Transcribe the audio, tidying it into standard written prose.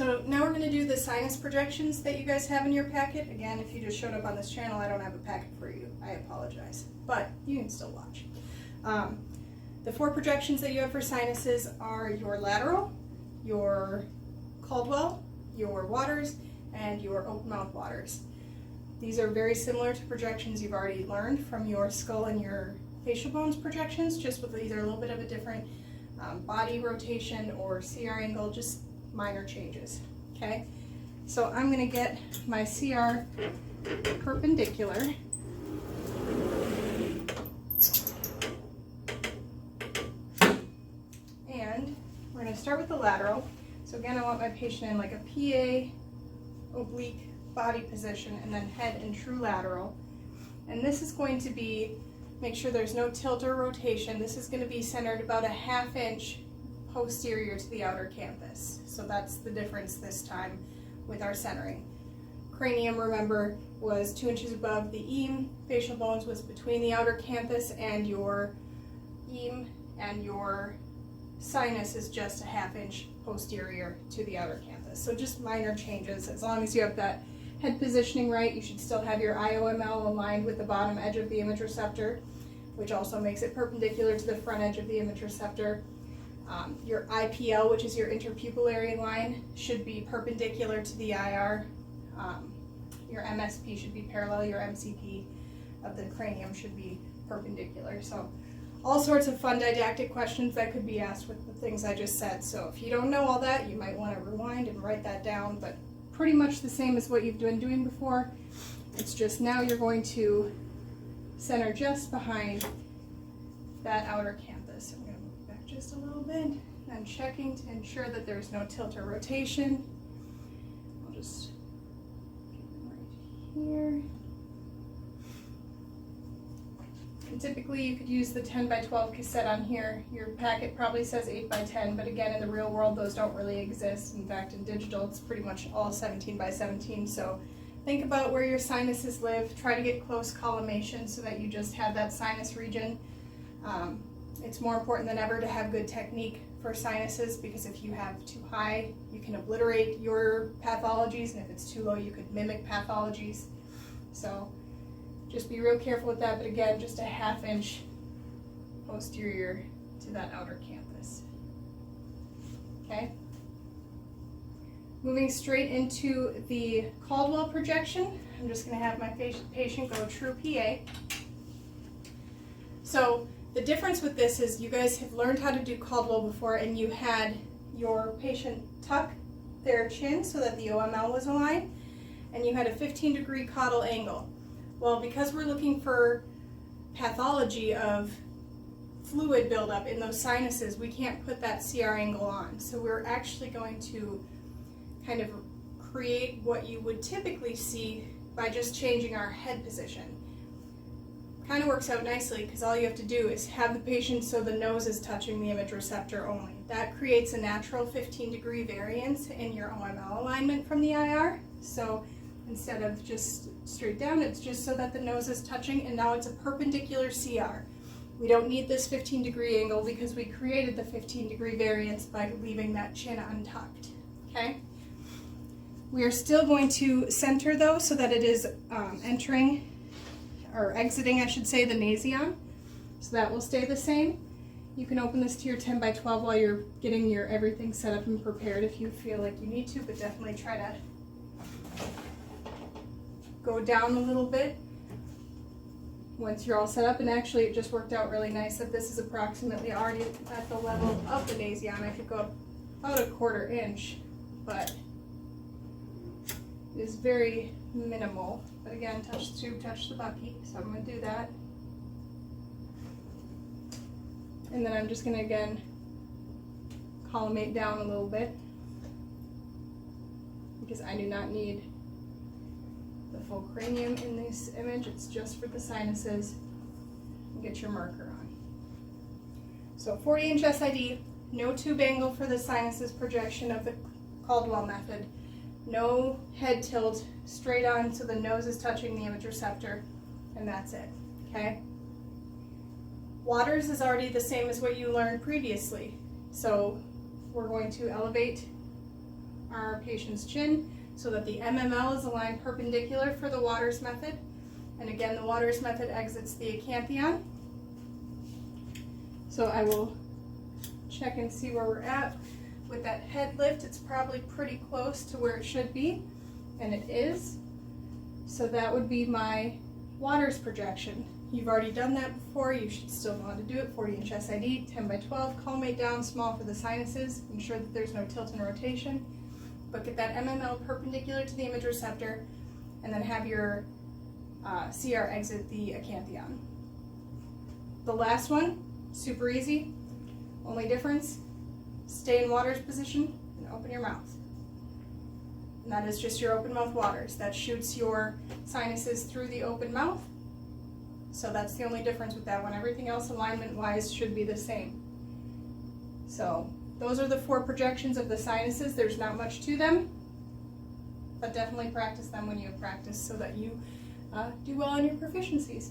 So now we're going to do the sinus projections that you guys have in your packet. Again, if you just showed up on this channel, I don't have a packet for you. I apologize, but you can still watch. The 4 projections that you have for sinuses are your lateral, your Caldwell, your waters, and your open mouth waters. These are very similar to projections you've already learned from your skull and your facial bones projections, just with either a little bit of a different body rotation or CR angle, just minor changes, okay? So I'm going to get my CR perpendicular. And we're going to start with the lateral. So again, I want my patient in like a PA oblique body position and then head in true lateral. And this is going to be, make sure there's no tilt or rotation. This is going to be centered about a 1/2 inch posterior to the outer canthus. So that's the difference this time with our centering. Cranium, remember, was 2 inches above the eam. Facial bones was between the outer canthus and your eam, and your sinus is just a 1/2 inch posterior to the outer canthus. So just minor changes. As long as you have that head positioning right, you should still have your IOML aligned with the bottom edge of the image receptor, which also makes it perpendicular to the front edge of the image receptor. Your IPL, which is your interpupillary line, should be perpendicular to the IR. Your MSP should be parallel. Your MCP of the cranium should be perpendicular. So all sorts of fun didactic questions that could be asked with the things I just said. So if you don't know all that, you might want to rewind and write that down, but pretty much the same as what you've been doing before. It's just now you're going to center just behind that outer canthus. So I'm going to move back just a little bit. I'm checking to ensure that there's no tilt or rotation. I'll just get them right here. And typically you could use the 10 by 12 cassette on here. Your packet probably says 8 by 10, but again, in the real world, those don't really exist. In fact, in digital, it's pretty much all 17 by 17. So think about where your sinuses live. Try to get close collimation so that you just have that sinus region. It's more important than ever to have good technique for sinuses, because if you have too high, you can obliterate your pathologies, and if it's too low, you could mimic pathologies. So just be real careful with that, but again, just a 1/2 inch posterior to that outer canthus. Okay? Moving straight into the Caldwell projection, I'm just going to have my patient go true PA. So the difference with this is you guys have learned how to do Caldwell before, and you had your patient tuck their chin so that the OML was aligned, and you had a 15-degree caudal angle. Well, because we're looking for pathology of fluid buildup in those sinuses, we can't put that CR angle on. So we're actually going to kind of create what you would typically see by just changing our head position. Kind of works out nicely because all you have to do is have the patient so the nose is touching the image receptor only. That creates a natural 15-degree variance in your OML alignment from the IR. So instead of just straight down, it's just so that the nose is touching, and now it's a perpendicular CR. We don't need this 15-degree angle because we created the 15-degree variance by leaving that chin untucked, okay? We are still going to center though so that it is entering, or exiting I should say, the nasion. So that will stay the same. You can open this to your 10 by 12 while you're getting your everything set up and prepared if you feel like you need to, but definitely try to go down a little bit once you're all set up. And actually it just worked out really nice that this is approximately already at the level of the nasion. I could go up about a 1/4 inch, but it is very minimal. But again, touch the tube, touch the bucky, so I'm going to do that. And then I'm just going to again collimate down a little bit because I do not need the full cranium in this image. It's just for the sinuses. And get your marker on. So 40-inch SID, no tube angle for the sinuses projection of the Caldwell method. No head tilt, straight on so the nose is touching the image receptor, and that's it, okay? Waters is already the same as what you learned previously. So we're going to elevate our patient's chin so that the MML is aligned perpendicular for the Waters method. And again, the Waters method exits the acanthion. So I will check and see where we're at. With that head lift, it's probably pretty close to where it should be, and it is. So that would be my Waters projection. You've already done that before. You should still know how to do it. 40-inch SID, 10 by 12, collimate down small for the sinuses. Ensure that there's no tilt and rotation. But get that MML perpendicular to the image receptor, and then have your CR exit the acanthion. The last one, super easy. Only difference, stay in Waters position and open your mouth. And that is just your open mouth Waters. That shoots your sinuses through the open mouth. So that's the only difference with that one. Everything else alignment-wise should be the same. So those are the 4 projections of the sinuses. There's not much to them, but definitely practice them when you have practice so that you do well on your proficiencies.